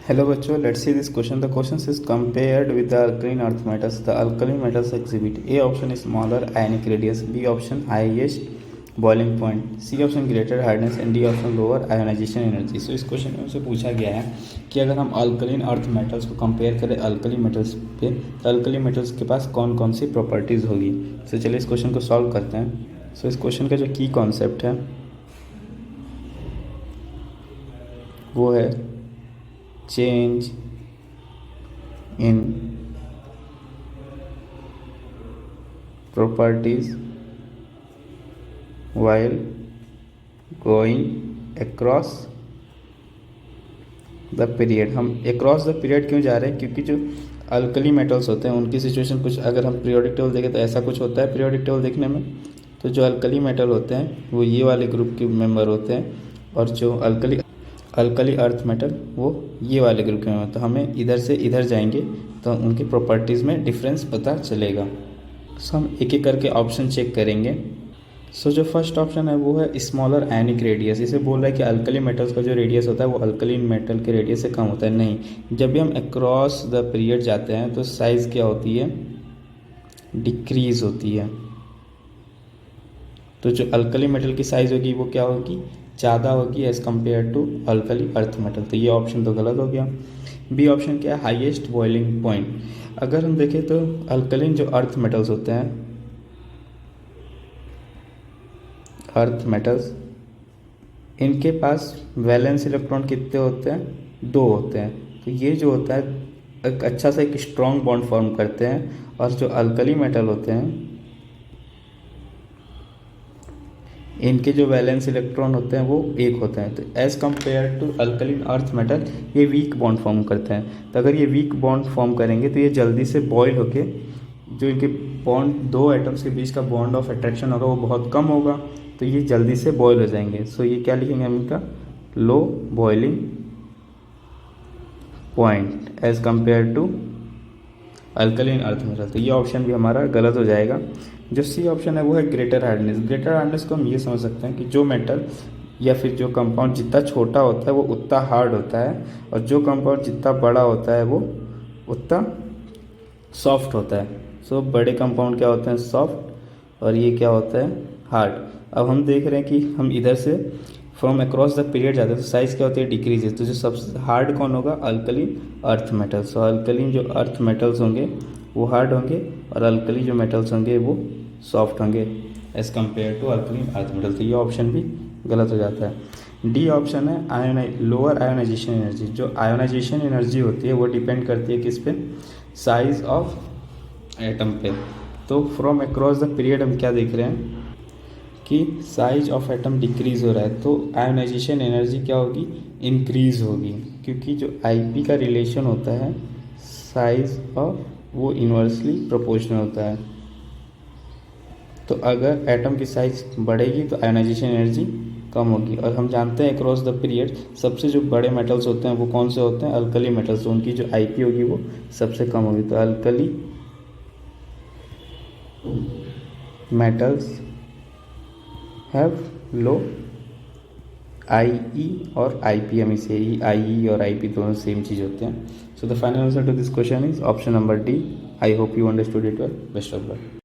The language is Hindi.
Hello बच्चों, let's see this question. The question is compared with the alkaline earth metals. The alkaline metals exhibit A option is smaller ionic radius, B option highest boiling point, C option greater hardness and D option lower ionization energy. So इस क्वेश्चन में हमसे पूछा गया है कि अगर हम अल्कलीन अर्थ मेटल्स को कंपेयर करें अल्कली मेटल्स पे तो अल्कली मेटल्स के पास कौन कौन सी प्रॉपर्टीज़ होगी. तो चलिए इस क्वेश्चन को सॉल्व करते हैं. इस क्वेश्चन का जो की कॉन्सेप्ट है वो है change in properties while going across the period. हम अक्रॉस द पीरियड क्यों जा रहे हैं? क्योंकि जो अल्कली मेटल्स होते हैं उनकी सिचुएशन कुछ, अगर हम पीरियोडिक टेबल देखें तो ऐसा कुछ होता है पीरियोडिक टेबल देखने में. तो जो अल्कली मेटल होते हैं वो ये वाले ग्रुप के मेंबर होते हैं और जो अल्कली अर्थ मेटल वो ये वाले ग्रुप के में. तो हमें इधर से इधर जाएंगे तो उनकी प्रॉपर्टीज़ में डिफरेंस पता चलेगा. सो हम एक एक करके ऑप्शन चेक करेंगे. सो जो फर्स्ट ऑप्शन है वो है स्मॉलर आयनिक रेडियस. इसे बोल रहा है कि अल्कली मेटल्स का जो रेडियस होता है वो अल्कलीन मेटल के रेडियस से कम होता है. नहीं, जब भी हम अक्रॉस द पीरियड जाते हैं तो साइज़ क्या होती है? डिक्रीज़ होती है. तो जो अल्कली मेटल की साइज़ होगी वो क्या होगी? ज़्यादा होगी as compare to alkali earth metal. तो ये ऑप्शन तो गलत हो गया. बी ऑप्शन क्या है? Highest boiling point. अगर हम देखें तो अल्कलीन जो अर्थ मेटल्स होते हैं, अर्थ मेटल्स, इनके पास वैलेंस इलेक्ट्रॉन कितने होते हैं? 2 होते हैं. तो ये जो होता है एक अच्छा सा एक स्ट्रॉन्ग बॉन्ड फॉर्म करते हैं. और जो अल्कली मेटल होते हैं इनके जो वैलेंस इलेक्ट्रॉन होते हैं वो 1 होते हैं. तो as compare to alkaline earth metal ये वीक बॉन्ड फॉर्म करते हैं. तो अगर ये वीक बॉन्ड फॉर्म करेंगे तो ये जल्दी से बॉयल होके जो इनके बॉन्ड, 2 एटम्स के बीच का बॉन्ड ऑफ अट्रैक्शन होगा वो बहुत कम होगा. तो ये जल्दी से बॉयल हो जाएंगे. सो ये क्या लिखेंगे हम इनका? Low boiling point as compare to alkaline earth metal. तो ये ऑप्शन भी हमारा गलत हो जाएगा. जो सी ऑप्शन है वो है ग्रेटर हार्डनेस. ग्रेटर हार्डनेस को हम ये समझ सकते हैं कि जो मेटल या फिर जो कंपाउंड जितना छोटा होता है वो उतना हार्ड होता है और जो कंपाउंड जितना बड़ा होता है वो उतना सॉफ्ट होता है. सो बड़े कंपाउंड क्या होते हैं? सॉफ्ट. और ये क्या होता है? हार्ड. अब हम देख रहे हैं कि हम इधर से फ्रॉम अक्रॉस द पीरियड जाते हैं तो साइज़ क्या होती है? डिक्रीजेस. तो जो सबसे हार्ड कौन होगा? Alkaline earth metals. तो अल्कलीन जो अर्थ मेटल्स होंगे वो हार्ड होंगे और अल्कली जो मेटल्स होंगे वो सॉफ्ट होंगे as compare to alkaline earth metal. तो ये ऑप्शन भी गलत हो जाता है. डी ऑप्शन है लोअर आयोनाइजेशन एनर्जी. जो आयोनाइजेशन एनर्जी होती है वो डिपेंड करती है किस पे? साइज ऑफ एटम पे. तो फ्रॉम अक्रॉस द पीरियड हम क्या देख रहे हैं कि साइज ऑफ एटम डिक्रीज़ हो रहा है. तो आयोनाइजेशन एनर्जी क्या होगी? इंक्रीज़ होगी. क्योंकि जो आईपी का रिलेशन होता है साइज ऑफ वो इन्वर्सली प्रोपोर्शनल होता है. तो अगर एटम की साइज बढ़ेगी तो आयोनाइजेशन एनर्जी कम होगी. और हम जानते हैं अक्रॉस द पीरियड सबसे जो बड़े मेटल्स होते हैं वो कौन से होते हैं? Alkali metals. तो उनकी जो आईपी होगी वो सबसे कम होगी. तो अल्कली मेटल्स हैव लो आई और आई हम इसे ही आई और आई दोनों सेम चीज़ होते हैं. So the final answer to this question is option number D. I hope you understood it well. Best of luck.